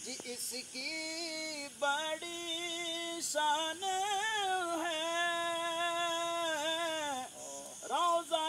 اس کی بڑی شان ہے، روضہ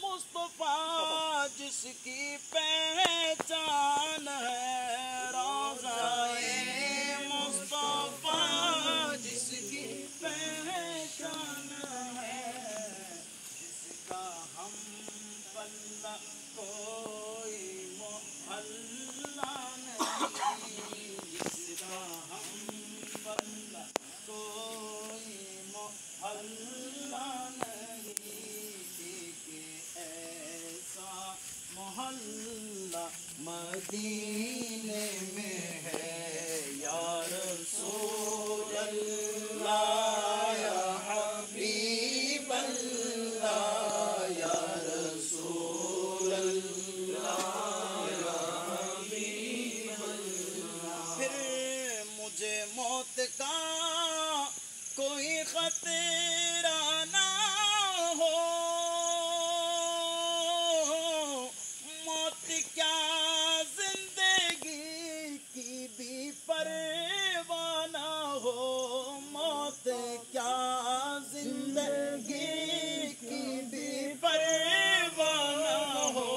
مصطفیٰ جس کی پہچان ہے، روضہ مصطفیٰ جس کی پہچان ہے، جس کا ہم بندہ کوئی محلہ نہیں، جس کا ہم بندہ کوئی محلہ نہیں، ایک ایسا محلہ مدینے میں ہے، یا رسول اللہ یا حبیب اللہ، یا رسول اللہ یا حبیب اللہ۔ پھر مجھے موت کا کوئی خطرہ نہ ہو، موت کیا زندگی کی بھی پرواہ نہ ہو، موت کیا زندگی کی بھی پرواہ نہ ہو،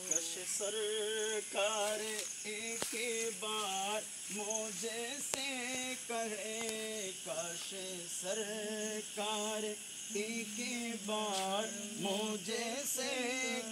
کش سرکار ایک بار مجھے سے کہے، کاش سرکار ایک بار مجھے سے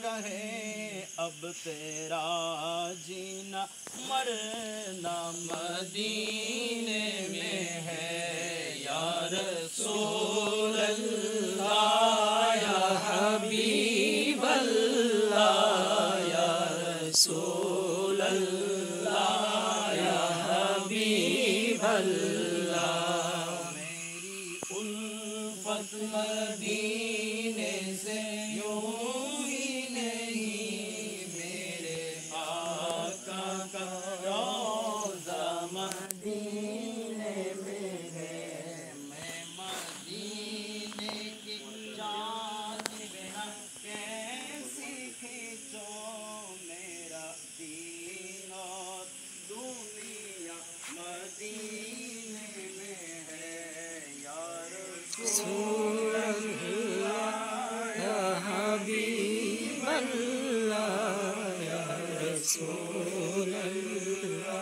کہے، اب تیرا جینا مرنا مدینے میں ہے، یا رسول اللہ یا حبیب اللہ، یا رسول اللہ یا حبیب اللہ۔ میری الفت مدینے سے یوں ہی نہیں، میرے آقا کا روضہ مدینے میں ہے، میں مدینے کی جانب نہ کیسی کھینچوں، میرا دین اور دنیا مدینے میں ہے، یا رسول اللہ یا حبیب اللہ، یا رسول اللہ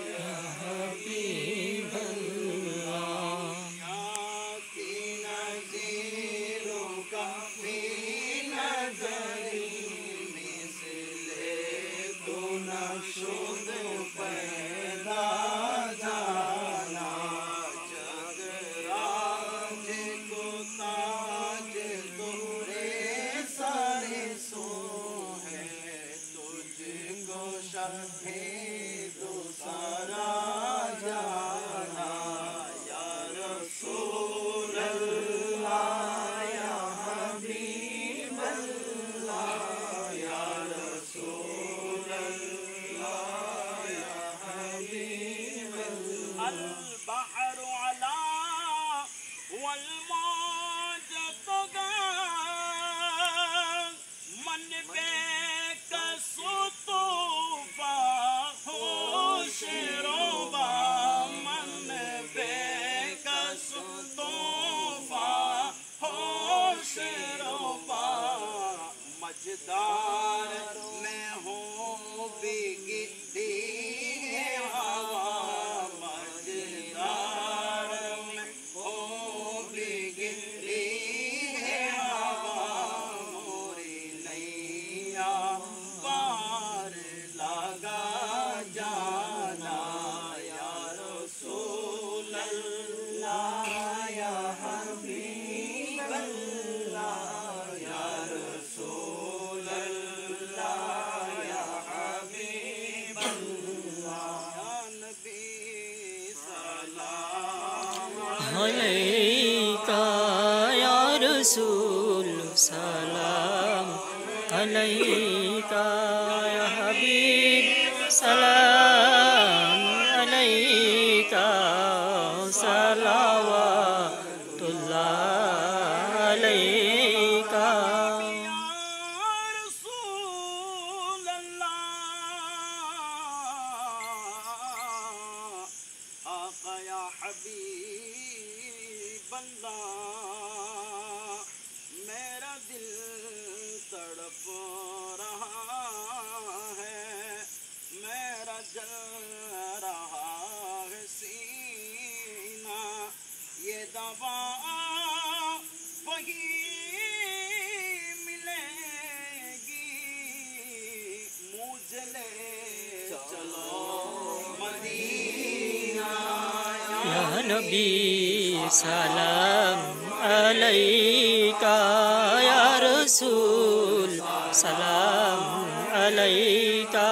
یا حبیب اللہ۔ یہاں کی نظیروں کا فی نظری مثل تو نہ شد پیدا جانا، جگ راج کو تاج تورے سارے سو ہے، تجھ کو شہید سارا جانا، یا رسول اللہ یا حبیب اللہ، یا رسول اللہ یا حبیب اللہ۔ البحر علا والموج طغى، من بك سطوفا ہوش روبا، من بك سطوفا ہوش روبا، مجدار میں ہوں بگتی ہے ہوا، مجدار میں ہوں بگتی ہے ہوا، موری نیا پار لگا جانا، یا رسول اللہ یا حبیب اللہ، یا رسول اللہ یا حبیب اللہ، یا نبی سلام علیکہ یا رسول سلام علیکہ یا حبیب سلام علیکہ، صلوات اللہ علیکہ۔ یا رسول اللہ بندہ میرا دل تڑپ رہا ہے میرا جل رہا ہے سینہ یہ دوا وہی ملے گی مجھ لے چلو مدینہ یا نبی سلام علیکہ یا رسول سلام علیکہ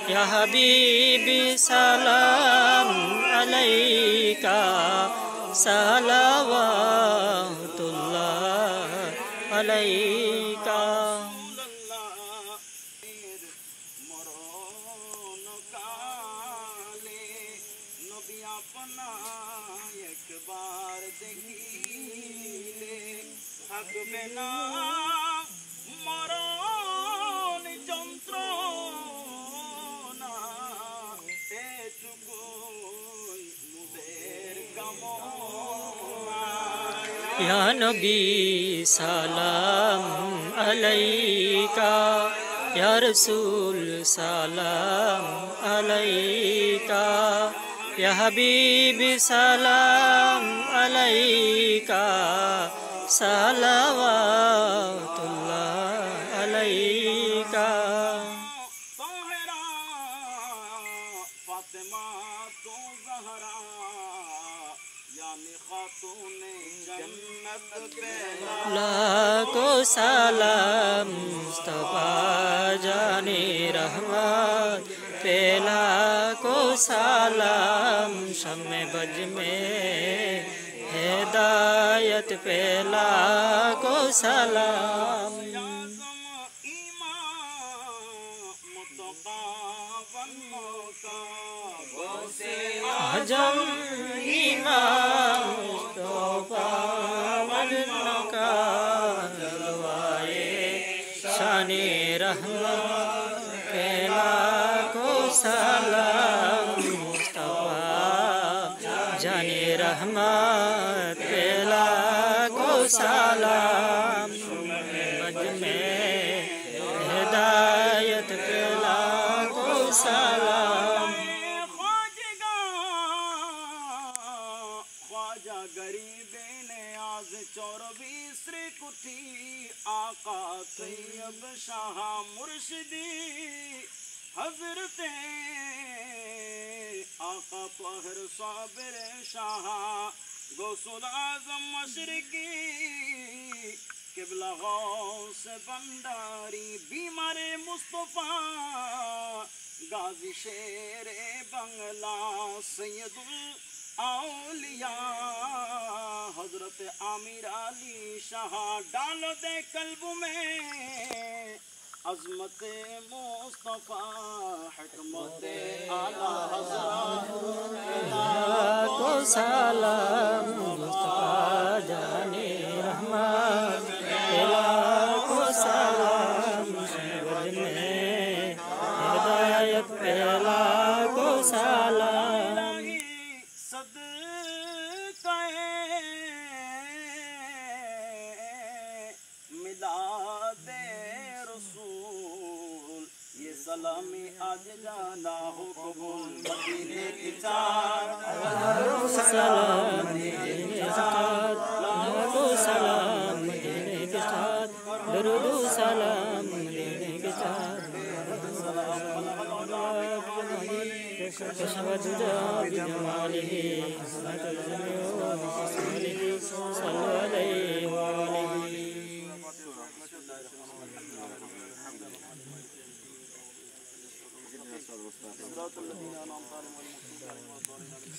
یا حبیبی سلام علیکہ صلوات اللہ علیکہ বিনা মরণ যন্ত্রণা এটুকুই মুদের কামনা یا نبی سلام علیکہ یا رسول سلام علیکہ یا حبیبی سلام علیکہ صلوات اللہ علیکہ طاہرہ فاطمہ تو زہرا یعنی خاتون جنت پہلا لاکھو سلام مصطفیٰ جان رحمت پہ لاکھو سلام شمع بج میں ہدایت پہ لاکھو سلام حجم امام مصطفیٰ مجن کا جلوائے شان رحمت پہ لاکھو سلام مصطفیٰ جان رحمت پہ لاکھو سلام بج میں ہدایت پہ لاکھو سلام خواجہ غریب نیاز 24 کٹھی آقا طیب شاہ مرشدی حضرت آقا طاہر صابر شاہ غوث العظم مشرقی قبلہ غوث بنداری بیمار مصطفیٰ غازی شیر بنگلہ سید الاولیاء حضرت عامر علی شاہ ڈال دے قلب میں عظمت مصطفیٰ حکمت اعلیٰ حضرت لاکھو سلام مصطفیٰ جان رحمت پہ لاکھو سلام بج میں ہدایت پہ لاکھو سلام صدقہ میلاد رسول یہ سلامی آج جانا ہو قبول مدینے کی چار سلام دینے کے ساتھ لاکھو سلام دینے کے ساتھ درود و سلام دینے کے ساتھ اشہد بجمالہ حسنت الجمیع وبحسنہ صلی علیہ وآلہ صراط الذین انعمت علیہم غیر المغضوب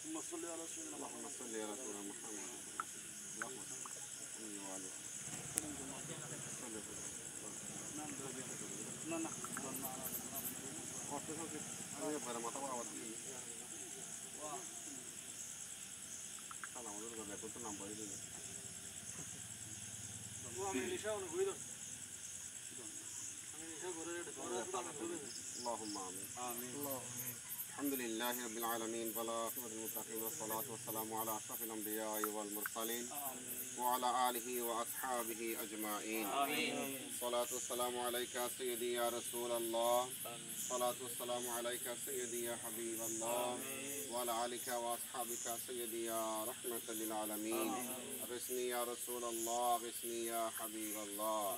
اللهم صل على سيدنا محمد اللهم آمين. الحمد لله رب العالمين والعاقبة للمتقين والصلاة والسلام على أشرف الأنبياء والمرسلين وعلى آله وأصحابه أجمعين. الصلاة والسلام عليك سيدي يا رسول الله. الصلاة والسلام عليك سيدي يا حبيب الله وعلى آلك وأصحابك سيدي يا رحمة للعالمين. أغثني يا رسول الله أغثني يا حبيب الله.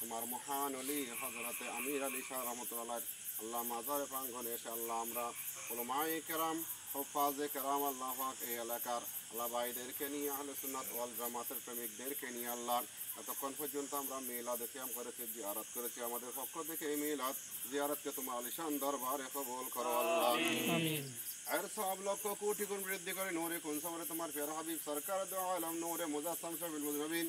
তোমার মহান অলি হযরতে আমির আলী শাহ রহমতুল্লাহ আল্লাহ মাজার প্রাঙ্গণে এসে আল্লাহ আমরা উলামায়ে কেরাম হুফাজে কেরাম আল্লাহ পাক এই এলাকার আল্লাহ ভাইদেরকে নিয়ে আহলে সুন্নাত ওয়াল জামাতের প্রেমিকদেরকে নিয়ে আল্লাহ এতক্ষণ পর্যন্ত আমরা মিলাদ কিয়াম করেছি, জিয়ারত করেছি। আমাদের পক্ষ থেকে এই মিলাদ জিয়ারতকে তোমার আলিশান দরবারে কবুল করো আল্লাহ। আমিন। আর সব লক্ষ কোটি গুণ বৃদ্ধি করে নূরে কুন সবরে তোমার প্যারা হাবিব সরকার দু আলম নূরে মুজাসসাম শাফিল মুজনবিন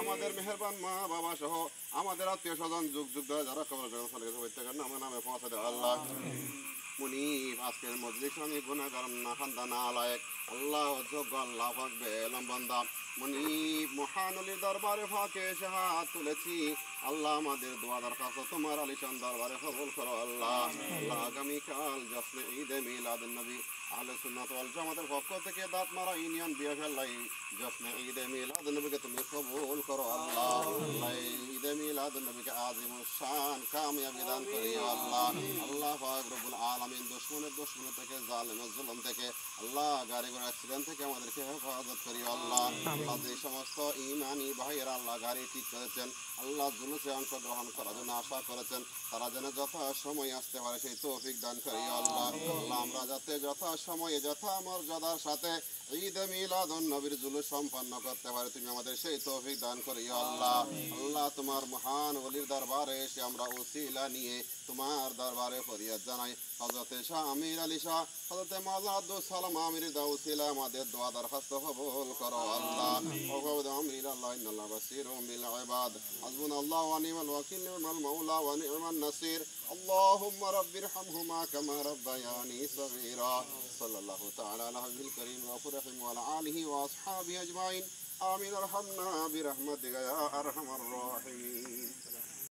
আমাদের মেহেরবান মা বাবা সহ আমাদের আত্মীয় স্বজন যুগ যুগ ধরে যারা কবর হইতে নামে নামে পৌঁছে আল্লাহ মুনিফ আজকের মজলিস আমি গুনাহগার না খান্দা না আলায়েক আল্লাহ যোগ্য আল্লাহ পাক বেলম বান্দা মুনিফ মহানলির দরবারে ফাঁকে এসে হাত তুলেছি আল্লাহ আমাদের দোয়া দরখাস্ত তোমার আলিশান দরবারে কবুল করো আল্লাহ আল্লাহ আগামীকাল জশ্নে ঈদে মিলাদুন নবী আহলে সুন্নাত ওয়াল জামাতের পক্ষ থেকে দাঁতমারা ইউনিয়ন বিএফএলআই জশ্নে ঈদে মিলাদুন নবীকে তুমি কবুল করো আল্লাহ আল্লাহ ঈদে মিলাদুন নবীকে আজিম শান কামিয়াবি দান করিও আল্লাহ আল্লাহ পাক রব্বুল আলামিন দুশমনের থেকে জালেমের জুলুম থেকে আল্লাহ গাড়ি ঘোড়া অ্যাক্সিডেন্ট থেকে আমাদেরকে হেফাজত করিও আল্লাহ আল্লাহ যে সমস্ত ঈমানি ভাইয়েরা আল্লাহ গাড়ি ঠিক করেছেন আল্লাহ জুলুসে অংশগ্রহণ করার জন্য আশা করেছেন তারা যেন যথা সময় আসতে পারে সেই তৌফিক দান করিও আল্লাহ আল্লাহ আমরা যাতে যথা সময়ে যথা মর্যাদার সাথে ঈদে মিলাদুন নবীর জুলুস সম্পন্ন করতে পারে তুমি আমাদের সেই তৌফিক দান করিও আল্লাহ আল্লাহ তোমার মহান ওলির দরবারে এসে আমরা উসিলা নিয়ে তোমার দরবারে ফরিয়াদ জানাই হযরত শাহ আমির আলী শাহ হযরত মাওলানা আব্দুল সালাম আমির দাউসিলা আমাদের দোয়া দরখাস্ত কবুল করো আল্লাহ ওয়াহুদ আমির আল্লাহ ইন্নাল্লাহ বাসীরুম বিল ইবাদ হাসবুনাল্লাহু ওয়া নি'মাল ওয়াকিল নি'মাল মাওলা ওয়া নি'মান নাসির اللهم رب ارحمهما كما ربياني صغيرا صلى الله تعالى على نبينا الكريم وعلى وعلى آله وأصحابه أجمعين آمين ارحمنا برحمتك يا أرحم الراحمين.